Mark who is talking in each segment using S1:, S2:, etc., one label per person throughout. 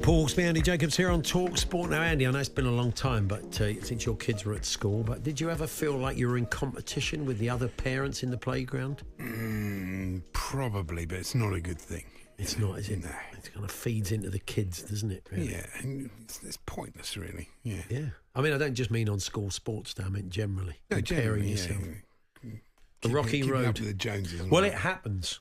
S1: Hawksbee, Andy Jacobs here on talkSPORT. Now, Andy, I know it's been a long time, but since your kids were at school, but did you ever feel like you were in competition with the other parents in the playground?
S2: Probably, but it's not a good thing.
S1: It's not, is it?
S2: No.
S1: It kind of feeds into the kids, doesn't it? Really?
S2: Yeah, and it's pointless, really. Yeah.
S1: I mean, I don't just mean on school sports, I mean generally.
S2: No,
S1: comparing
S2: generally,
S1: yourself.
S2: Yeah.
S1: The rocky road.
S2: Up with the Joneses.
S1: Well, it happens.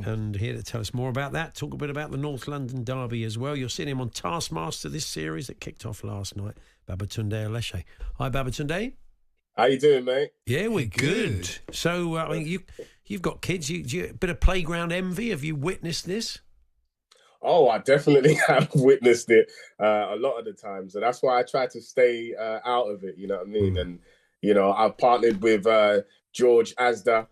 S1: And here to tell us more about that, talk a bit about the North London derby as well. You're seeing him on taskmaster this series that kicked off last night, Babatunde Aleshe. Hi, Babatunde.
S3: How you doing, mate?
S1: Yeah, we're good. So, I mean, you've got kids. You a bit of playground envy. Have you witnessed this?
S3: Oh, I definitely have witnessed it a lot of the times. And that's why I try to stay out of it, you know what I mean? And, you know, I've partnered with George Asda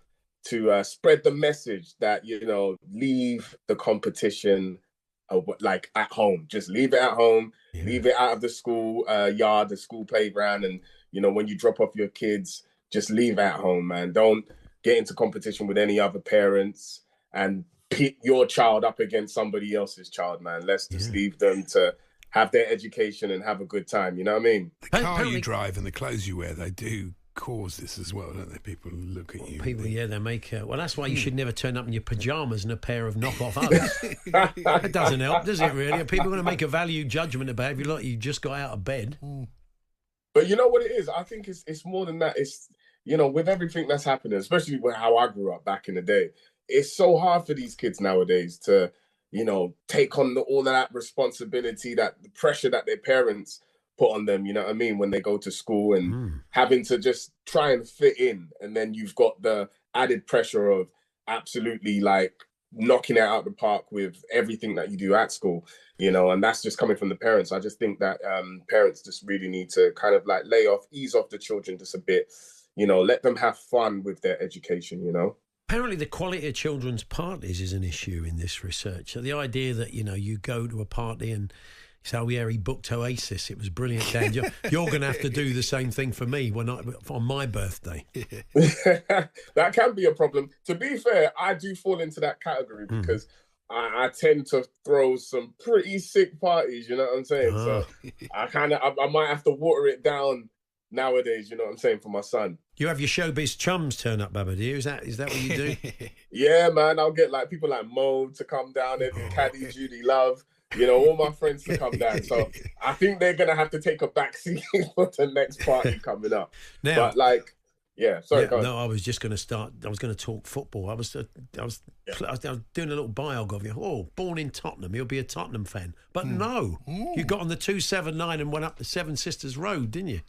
S3: to spread the message that, you know, leave the competition like at home. Just leave it at home, leave it out of the school yard, the school playground. And, you know, when you drop off your kids, just leave it at home, man. Don't get into competition with any other parents and pit your child up against somebody else's child, man. Let's just leave them to have their education and have a good time. You know what I mean?
S2: The car you drive and the clothes you wear, they do cause this as well, don't they? People look at you.
S1: People, they make... well, that's why you should never turn up in your pyjamas and a pair of knockoff Uggs. That doesn't help, does it, really? People are going to make a value judgment about if you look, you just got out of bed.
S3: But you know what it is? I think it's more than that. It's, you know, with everything that's happening, especially with how I grew up back in the day, it's so hard for these kids nowadays to, you know, take on all of that responsibility, that the pressure that their parents put on them, you know what I mean, when they go to school and having to just try and fit in. And then you've got the added pressure of absolutely like knocking it out of the park with everything that you do at school, you know, and that's just coming from the parents. I just think that parents just really need to kind of like ease off the children just a bit, you know, let them have fun with their education, you know.
S1: Apparently the quality of children's parties is an issue in this research. So the idea that, you know, you go to a party and so he booked Oasis. It was brilliant, Dan. You're going to have to do the same thing for me on my birthday.
S3: That can be a problem. To be fair, I do fall into that category because I tend to throw some pretty sick parties. You know what I'm saying? So I might have to water it down nowadays. You know what I'm saying, for my son.
S1: You have your showbiz chums turn up, Baba, do you? Is that what you do?
S3: Yeah, man. I'll get like people like Mo to come down, Eddie Caddy, Judy Love. You know, all my friends to come down. So I think they're going to have to take a backseat for the next party coming up. Now, but like, sorry.
S1: No, I was just going to start. I was going to talk football. I was doing a little biog of you. Oh, born in Tottenham. You'll be a Tottenham fan. But no, you got on the 279 and went up the Seven Sisters Road, didn't you?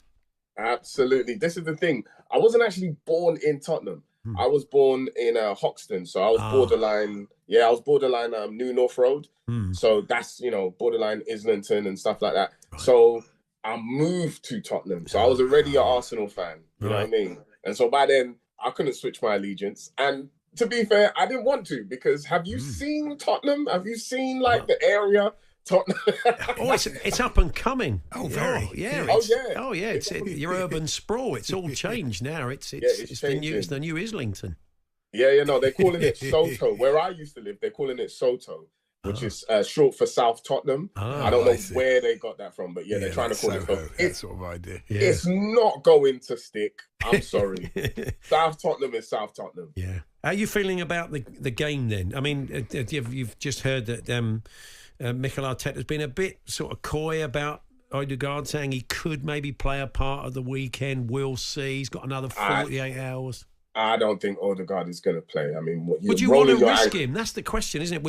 S3: Absolutely. This is the thing. I wasn't actually born in Tottenham. I was born in Hoxton. So I was borderline. Yeah, I was borderline New North Road. So that's, you know, borderline Islington and stuff like that. Right. So I moved to Tottenham. So I was already an Arsenal fan. You know what I mean? And so by then, I couldn't switch my allegiance. And to be fair, I didn't want to, because have you seen Tottenham? Have you seen, like, the area? Tottenham.
S1: It's up and coming.
S2: Oh, very.
S1: It's your urban sprawl. It's all changed now. It's the new Islington.
S3: No, they're calling it Soto. Where I used to live, they're calling it Soto, which is short for South Tottenham. I don't know where they got that from, but they're trying to call it Soho.
S2: That sort of idea.
S3: Yeah. It's not going to stick. I'm sorry. South Tottenham is South Tottenham.
S1: Yeah. How are you feeling about the game then? I mean, you've just heard that Mikel Arteta's been a bit sort of coy about Odegaard, saying he could maybe play a part of the weekend. We'll see. He's got another 48 hours.
S3: I don't think Odegaard is going to play. I mean,
S1: would you want to risk him? That's the question, isn't it?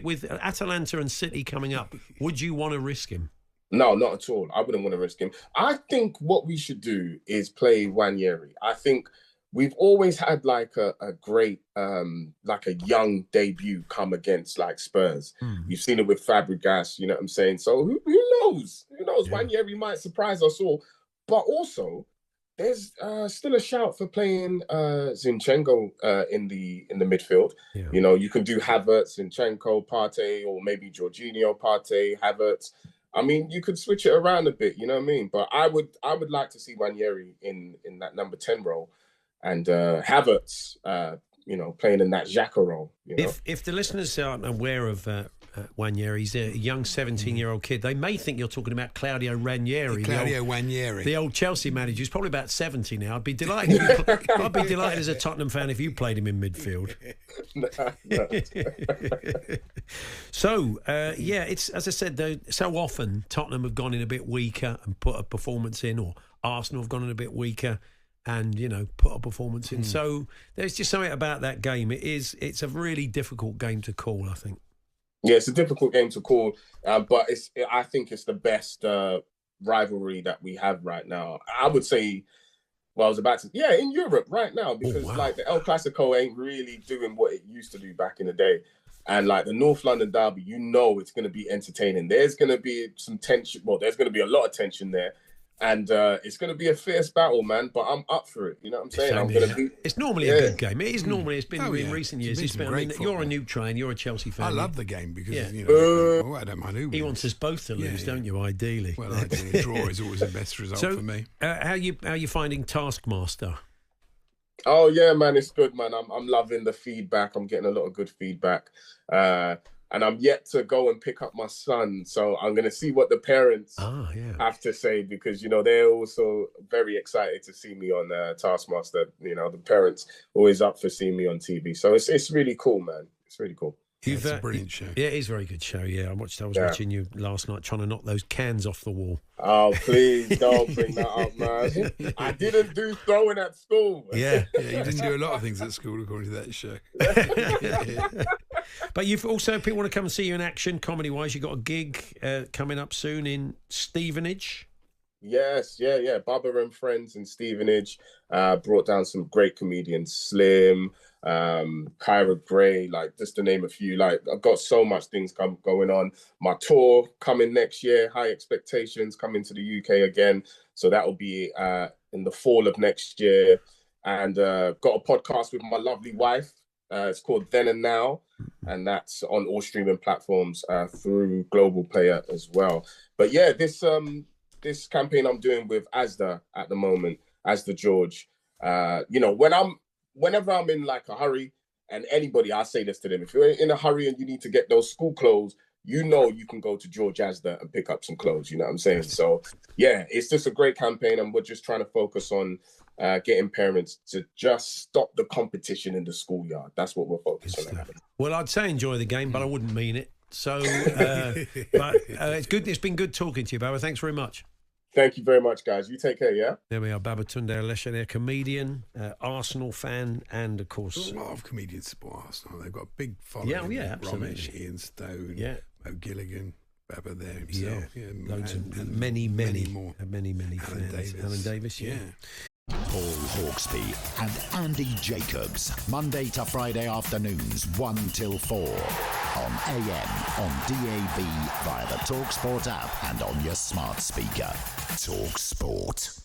S1: With Atalanta and City coming up, would you want to risk him?
S3: No, not at all. I wouldn't want to risk him. I think what we should do is play Nwaneri. I think we've always had like a great, like a young debut come against like Spurs. You've seen it with Fabregas, you know what I'm saying? So who knows? Who knows? Yeah. Nwaneri might surprise us all. But also, there's still a shout for playing Zinchenko in the midfield. Yeah. You know, you can do Havertz, Zinchenko, Partey, or maybe Jorginho, Partey, Havertz. I mean, you could switch it around a bit, you know what I mean? But I would like to see Nwaneri in that number 10 role, and Havertz playing in that Xhaka role.
S1: If the listeners aren't aware of Ranieri, he's a young 17-year-old kid. They may think you're talking about Claudio Ranieri.
S2: Ranieri,
S1: the old Chelsea manager. He's probably about 70 now. I'd be delighted. I'd be delighted as a Tottenham fan if you played him in midfield. So it's as I said though. So often Tottenham have gone in a bit weaker and put a performance in, or Arsenal have gone in a bit weaker and put a performance in. So there's just something about that game. It's a really difficult game to call, I think.
S3: Yeah, it's a difficult game to call, but I think it's the best rivalry that we have right now. I would say, well, I was about to, in Europe right now, because like the El Clasico ain't really doing what it used to do back in the day. And like the North London derby, it's going to be entertaining. There's going to be some tension. Well, there's going to be a lot of tension there. And it's going to be a fierce battle, man. But I'm up for it. You know what I'm saying?
S1: It's normally a good game. It is normally. It's been in recent years. You're a new train. You're a Chelsea fan.
S2: I love the game because I don't mind who wins.
S1: He wants us both to lose, don't you? Ideally.
S2: Well, ideally, a draw is always the best result for me.
S1: How you finding Taskmaster?
S3: Oh yeah, man, it's good, man. I'm loving the feedback. I'm getting a lot of good feedback. And I'm yet to go and pick up my son. So I'm going to see what the parents have to say, because, they're also very excited to see me on Taskmaster. The parents always up for seeing me on TV. So it's really cool, man. It's really cool.
S2: It's a brilliant show.
S1: Yeah, it is a very good show. Yeah, I was watching you last night trying to knock those cans off the wall.
S3: Oh, please don't bring that up, man. I didn't do throwing at school.
S1: Yeah,
S2: you didn't do a lot of things at school according to that show.
S1: But you've also, people want to come and see you in action, comedy-wise. You've got a gig coming up soon in Stevenage.
S3: Yes, yeah. Bubba and Friends in Stevenage brought down some great comedians, Slim, Kyra Gray, like just to name a few. Like I've got so much things going on. My tour coming next year, High Expectations coming to the UK again. So that will be in the fall of next year. And got a podcast with my lovely wife. It's called Then and Now, and that's on all streaming platforms through Global Player as well. But yeah, this campaign I'm doing with Asda at the moment, Asda George. Whenever I'm in like a hurry, and anybody, I say this to them: if you're in a hurry and you need to get those school clothes, you can go to George Asda and pick up some clothes. You know what I'm saying? So yeah, it's just a great campaign, and we're just trying to focus on getting parents to just stop the competition in the schoolyard. That's what we're focusing on.
S1: Well, I'd say enjoy the game, but I wouldn't mean it. So, but it's good. It's been good talking to you, Baba. Thanks very much.
S3: Thank you very much, guys. You take care, yeah?
S1: There we are, Babatunde Aleshe, they're a comedian, Arsenal fan, and, of course...
S2: A lot of comedians support Arsenal. They've got a big following.
S1: Yeah, absolutely.
S2: Romesh, Ian Stone, Mo Gilligan, Baba there himself.
S1: Yeah, loads and many more. Many fans. Alan Davis, yeah.
S4: Paul Hawksbee and Andy Jacobs, Monday to Friday afternoons 1 till 4 on AM, on DAB, via the talkSPORT app and on your smart speaker. talkSPORT.